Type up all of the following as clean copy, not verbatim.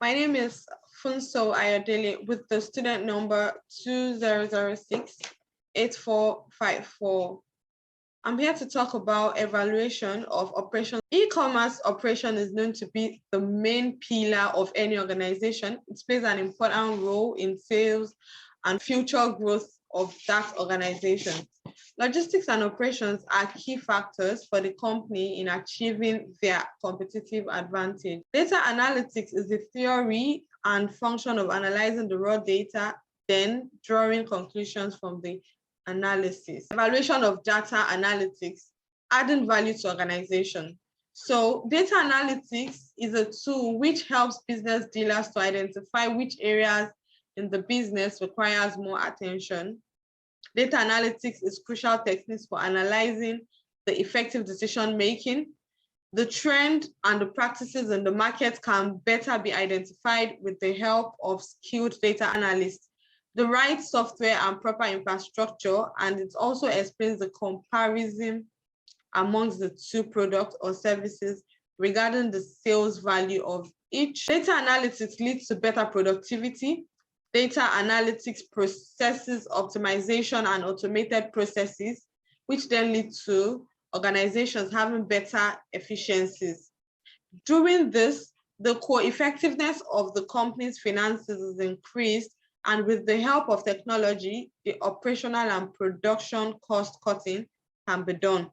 My name is Funso Ayodele with the student number 2006-8454. I'm here to talk about evaluation of operations. E-commerce operation is known to be the main pillar of any organization. It plays an important role in sales and future growth of that organization. Logistics and operations are key factors for the company in achieving their competitive advantage. Data analytics is the theory and function of analyzing the raw data, then drawing conclusions from the analysis. Evaluation of data analytics, adding value to organization. So data analytics is a tool which helps business dealers to identify which areas in the business requires more attention. Data analytics is crucial techniques for analyzing the effective decision making. The trend and the practices in the market can better be identified with the help of skilled data analysts, the right software and proper infrastructure, and it also explains the comparison amongst the two products or services regarding the sales value of each. Data analytics leads to better productivity. Data analytics processes optimization and automated processes, which then lead to organizations having better efficiencies. Doing this, the core effectiveness of the company's finances is increased, and with the help of technology, the operational and production cost cutting can be done.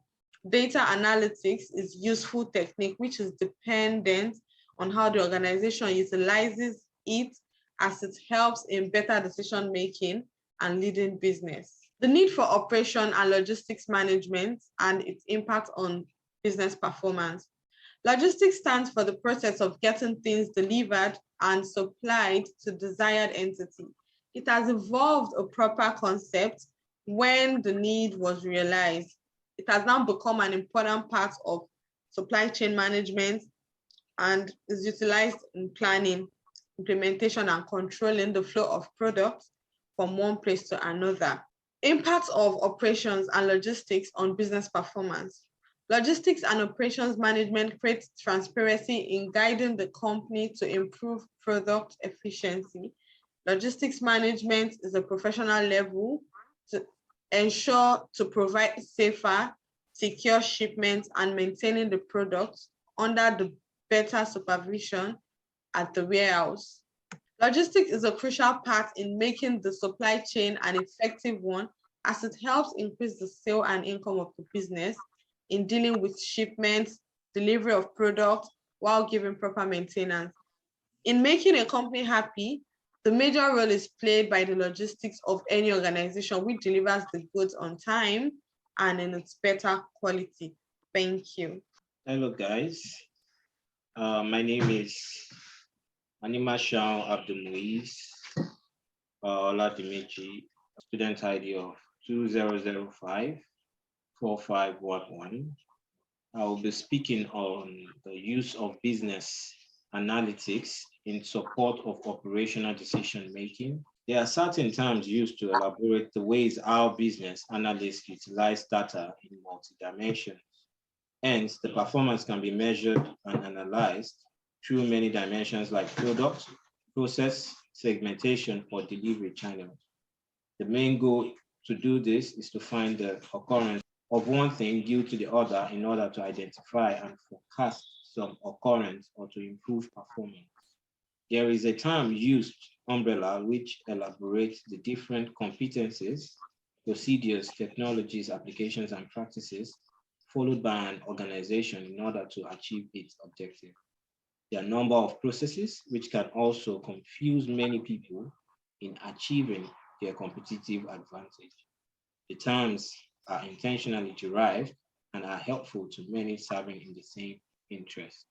Data analytics is useful technique which is dependent on how the organization utilizes it, as it helps in better decision making and leading business. The need for operation and logistics management and its impact on business performance. Logistics stands for the process of getting things delivered and supplied to desired entity. It has evolved a proper concept when the need was realized. It has now become an important part of supply chain management and is utilized in planning, implementation, and controlling the flow of products from one place to another. Impact of operations and logistics on business performance. Logistics and operations management creates transparency in guiding the company to improve product efficiency. Logistics management is a professional level to ensure to provide safer, secure shipments and maintaining the products under the better supervision at the warehouse. Logistics is a crucial part in making the supply chain an effective one, as it helps increase the sale and income of the business in dealing with shipments, delivery of products, while giving proper maintenance. In making a company happy, the major role is played by the logistics of any organization which delivers the goods on time and in its better quality. Thank you. Hello, guys. My name is Abdul'muiz Oladimichi, student ID of 2005-4511. I will be speaking on the use of business analytics in support of operational decision making. There are certain terms used to elaborate the ways our business analysts utilize data in multi-dimensions. Hence, the performance can be measured and analyzed through many dimensions like product, process, segmentation, or delivery channels. The main goal to do this is to find the occurrence of one thing due to the other in order to identify and forecast some occurrence or to improve performance. There is a term used, umbrella, which elaborates the different competencies, procedures, technologies, applications, and practices followed by an organization in order to achieve its objective. There are a number of processes which can also confuse many people in achieving their competitive advantage. The terms are intentionally derived and are helpful to many serving in the same interest.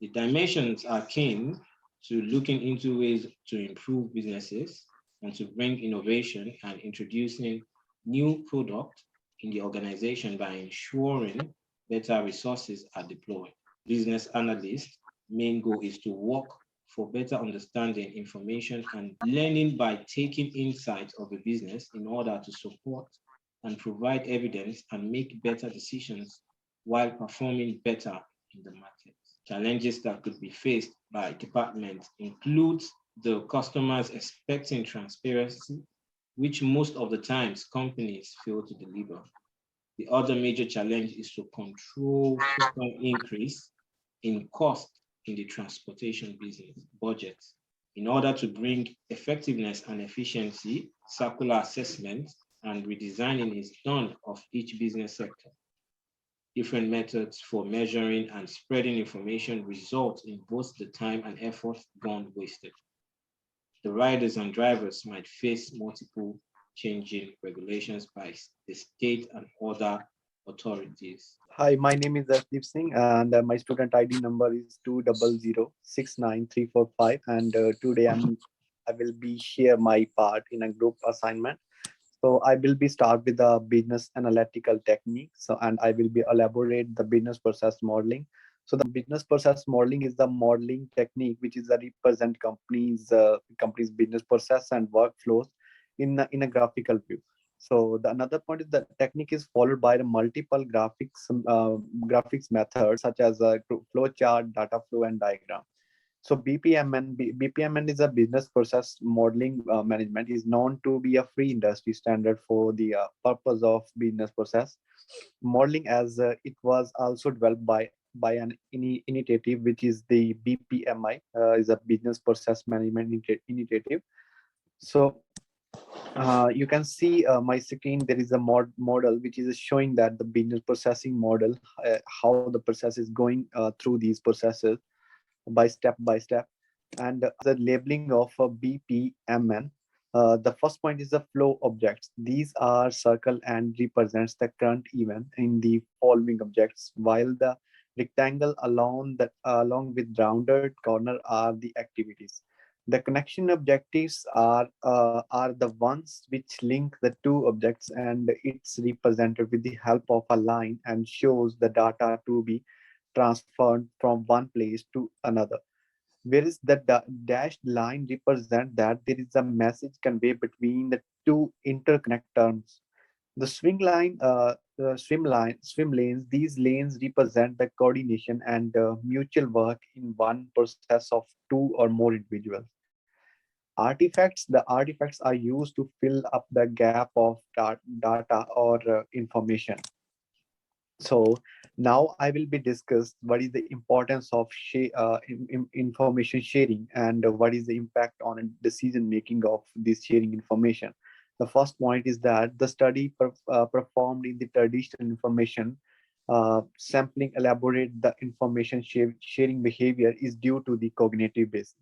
The dimensions are keen to looking into ways to improve businesses and to bring innovation and introducing new product in the organization by ensuring better resources are deployed. Business analyst main goal is to work for better understanding information and learning by taking insights of a business in order to support and provide evidence and make better decisions while performing better in the market. Challenges that could be faced by departments include the customers expecting transparency, which most of the times companies fail to deliver. The other major challenge is to control frequent increase in cost in the transportation business budget. In order to bring effectiveness and efficiency, circular assessment and redesigning is done of each business sector. Different methods for measuring and spreading information result in both the time and effort gone wasted. The riders and drivers might face multiple changing regulations by the state and other authorities. Hi, my name is Asdeep Singh, and my student ID number is 200699345. And today I will be share my part in a group assignment. So I will be start with the business analytical technique. So and I will be elaborate the business process modeling. So the business process modeling is the modeling technique which is a represent company's business process and workflows in a graphical view. So the another point is that technique is followed by the multiple graphics methods such as flow chart, data flow, and diagram. So BPMN is a business process modeling management is known to be a free industry standard for the purpose of business process modeling, as it was also developed by an initiative which is the BPMI, is a business process management initiative. So you can see my screen. There is a model which is showing that the business processing model, how the process is going through these processes by step. And the labeling of a BPMN. The first point is the flow objects. These are circle and represents the current event in the following objects, while the rectangle along with rounded corner are the activities. The connection objectives are the ones which link the two objects, and it's represented with the help of a line and shows the data to be transferred from one place to another. Whereas the dashed line represent that there is a message conveyed between the two interconnect terms. The swim lanes. These lanes represent the coordination and mutual work in one process of two or more individuals. Artifacts. The artifacts are used to fill up the gap of data or information. So now I will be discussed what is the importance of information sharing, and what is the impact on decision making of this sharing information. The first point is that the study performed in the traditional information sampling elaborate the information sharing behavior is due to the cognitive basis.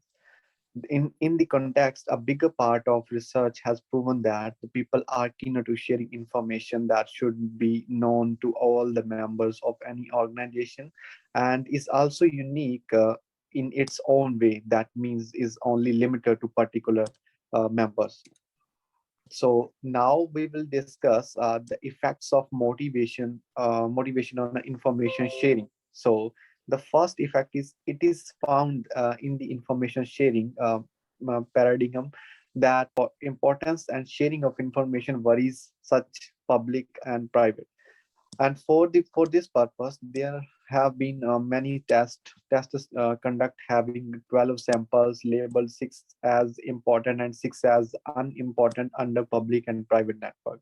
In the context, a bigger part of research has proven that the people are keener to sharing information that should be known to all the members of any organization, and is also unique in its own way. That means is only limited to particular members. So now we will discuss the effects of motivation on information sharing. So the first effect is it is found in the information sharing paradigm that importance and sharing of information varies such public and private. And for this purpose, there have been many tests conduct having 12 samples labeled 6 as important and 6 as unimportant under public and private network.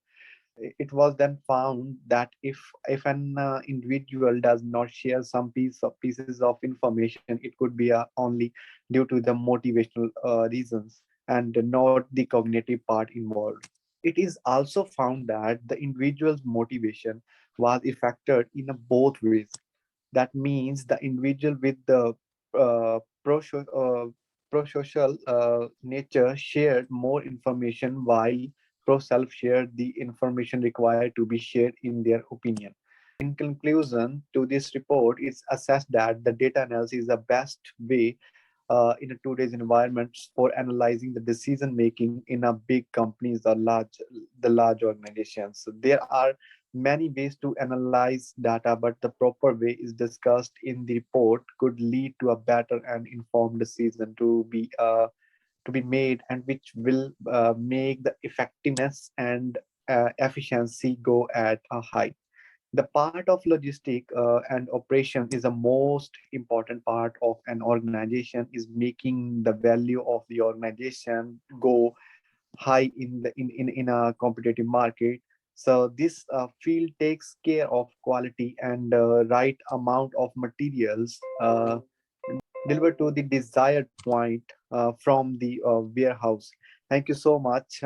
It was then found that if an individual does not share some pieces of information, it could be only due to the motivational reasons and not the cognitive part involved. It is also found that the individual's motivation was affected in both ways. That means the individual with the uh, pro pro-social nature shared more information, while pro-self shared the information required to be shared in their opinion. In conclusion to this report, it's assessed that the data analysis is the best way in a today's environment for analyzing the decision making in a big companies or large organizations. So there are many ways to analyze data, but the proper way is discussed in the report could lead to a better and informed decision to be made, and which will make the effectiveness and efficiency go at a high. The part of logistic and operation is the most important part of an organization, is making the value of the organization go high in a competitive market. So this field takes care of quality and right amount of materials delivered to the desired point from the warehouse. Thank you so much.